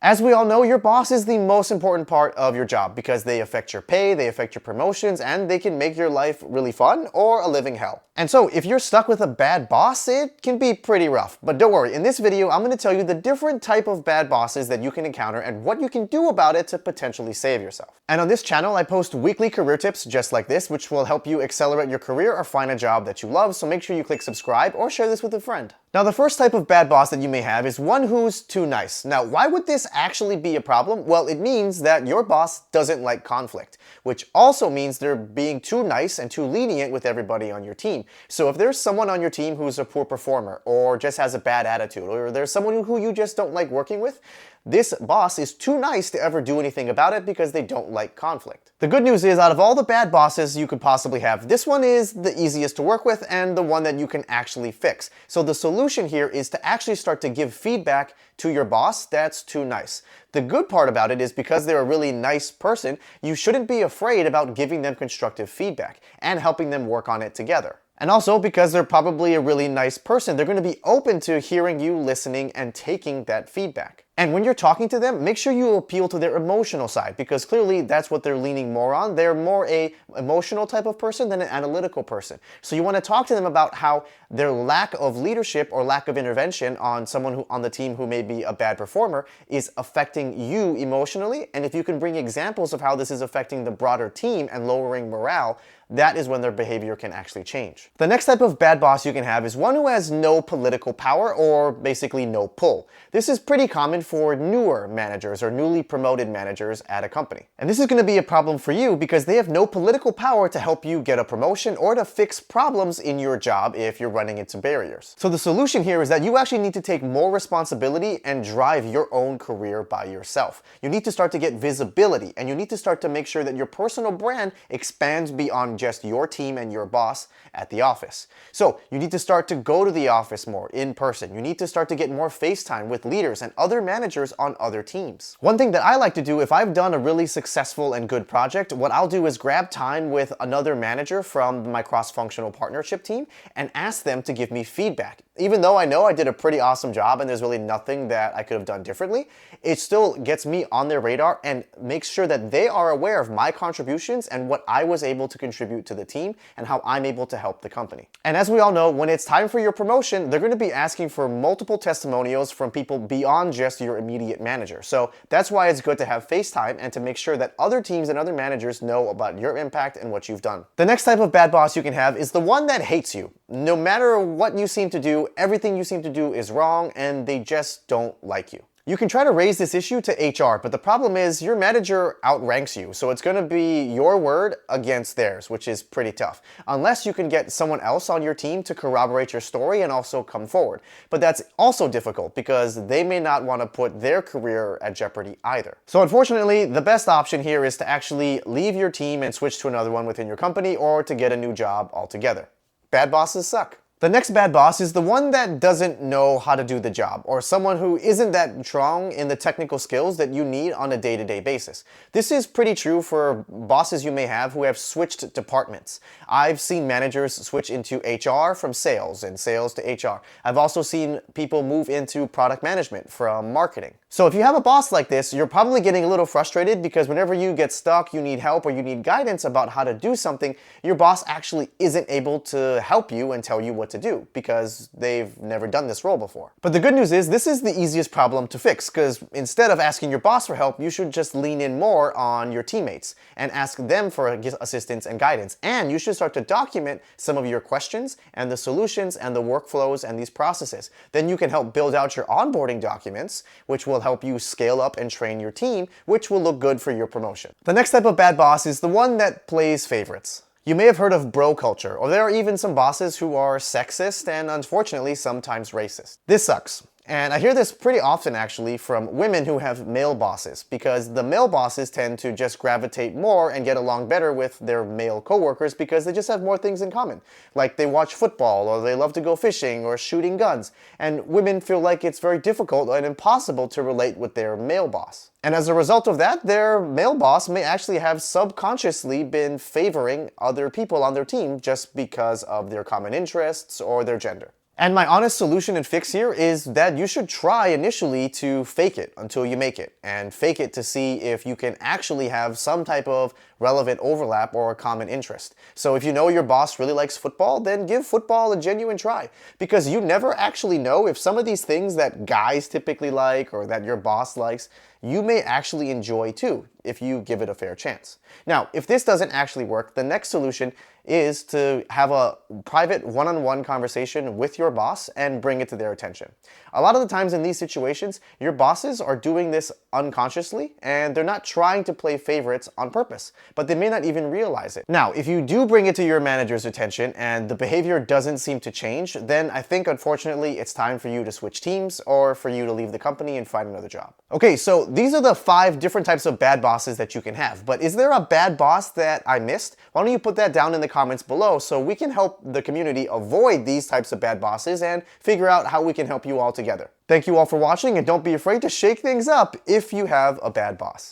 As we all know, your boss is the most important part of your job because they affect your pay, they affect your promotions, and they can make your life really fun or a living hell. And so if you're stuck with a bad boss, it can be pretty rough. But don't worry, in this video, I'm going to tell you the different type of bad bosses that you can encounter and what you can do about it to potentially save yourself. And on this channel, I post weekly career tips just like this, which will help you accelerate your career or find a job that you love. So make sure you click subscribe or share this with a friend. Now, the first type of bad boss that you may have is one who's too nice. Now, why would this actually be a problem? Well, it means that your boss doesn't like conflict, which also means they're being too nice and too lenient with everybody on your team. So if there's someone on your team who's a poor performer or just has a bad attitude, or there's someone who you just don't like working with, this boss is too nice to ever do anything about it because they don't like conflict. The good news is, out of all the bad bosses you could possibly have, this one is the easiest to work with and the one that you can actually fix. So the solution here is to actually start to give feedback to your boss that's too nice. The good part about it is because they're a really nice person, you shouldn't be afraid about giving them constructive feedback and helping them work on it together. And also, because they're probably a really nice person, they're going to be open to hearing you, listening, and taking that feedback. And when you're talking to them, make sure you appeal to their emotional side, because clearly that's what they're leaning more on. They're more a emotional type of person than an analytical person. So you want to talk to them about how their lack of leadership or lack of intervention on someone who on the team who may be a bad performer is affecting you emotionally. And if you can bring examples of how this is affecting the broader team and lowering morale, that is when their behavior can actually change. The next type of bad boss you can have is one who has no political power or basically no pull. This is pretty common for newer managers or newly promoted managers at a company. And this is going to be a problem for you because they have no political power to help you get a promotion or to fix problems in your job if you're running into barriers. So the solution here is that you actually need to take more responsibility and drive your own career by yourself. You need to start to get visibility, and you need to start to make sure that your personal brand expands beyond just your team and your boss at the office. So you need to start to go to the office more in person. You need to start to get more FaceTime with leaders and other managers on other teams. One thing that I like to do if I've done a really successful and good project, what I'll do is grab time with another manager from my cross-functional partnership team and ask them to give me feedback. Even though I know I did a pretty awesome job and there's really nothing that I could have done differently, it still gets me on their radar and makes sure that they are aware of my contributions and what I was able to contribute to the team and how I'm able to help the company. And as we all know, when it's time for your promotion, they're going to be asking for multiple testimonials from people beyond just your immediate manager. So that's why it's good to have FaceTime and to make sure that other teams and other managers know about your impact and what you've done. The next type of bad boss you can have is the one that hates you. No matter what you seem to do, everything you seem to do is wrong and they just don't like you. You can try to raise this issue to HR, but the problem is your manager outranks you, so it's going to be your word against theirs, which is pretty tough. Unless you can get someone else on your team to corroborate your story and also come forward. But that's also difficult because they may not want to put their career at jeopardy either. So unfortunately, the best option here is to actually leave your team and switch to another one within your company or to get a new job altogether. Bad bosses suck. The next bad boss is the one that doesn't know how to do the job, or someone who isn't that strong in the technical skills that you need on a day-to-day basis. This is pretty true for bosses you may have who have switched departments. I've seen managers switch into HR from sales and sales to HR. I've also seen people move into product management from marketing. So if you have a boss like this, you're probably getting a little frustrated because whenever you get stuck, you need help or you need guidance about how to do something, your boss actually isn't able to help you and tell you what to do because they've never done this role before. But the good news is this is the easiest problem to fix because instead of asking your boss for help, you should just lean in more on your teammates and ask them for assistance and guidance. And you should start to document some of your questions and the solutions and the workflows and these processes. Then you can help build out your onboarding documents, which will help you scale up and train your team, which will look good for your promotion. The next type of bad boss is the one that plays favorites. You may have heard of bro culture, or there are even some bosses who are sexist and unfortunately sometimes racist. This sucks. And I hear this pretty often actually from women who have male bosses, because the male bosses tend to just gravitate more and get along better with their male coworkers because they just have more things in common. Like they watch football, or they love to go fishing, or shooting guns. And women feel like it's very difficult and impossible to relate with their male boss. And as a result of that, their male boss may actually have subconsciously been favoring other people on their team just because of their common interests or their gender. And my honest solution and fix here is that you should try initially to fake it until you make it, and fake it to see if you can actually have some type of relevant overlap or a common interest. So if you know your boss really likes football, then give football a genuine try, because you never actually know if some of these things that guys typically like or that your boss likes, you may actually enjoy too if you give it a fair chance. Now, if this doesn't actually work, the next solution is to have a private one-on-one conversation with your boss and bring it to their attention. A lot of the times in these situations, your bosses are doing this unconsciously and they're not trying to play favorites on purpose, but they may not even realize it. Now, if you do bring it to your manager's attention and the behavior doesn't seem to change, then I think unfortunately it's time for you to switch teams or for you to leave the company and find another job. Okay, so these are the 5 different types of bad bosses that you can have, but is there a bad boss that I missed? Why don't you put that down in the comments below so we can help the community avoid these types of bad bosses and figure out how we can help you all together. Thank you all for watching, and don't be afraid to shake things up if you have a bad boss.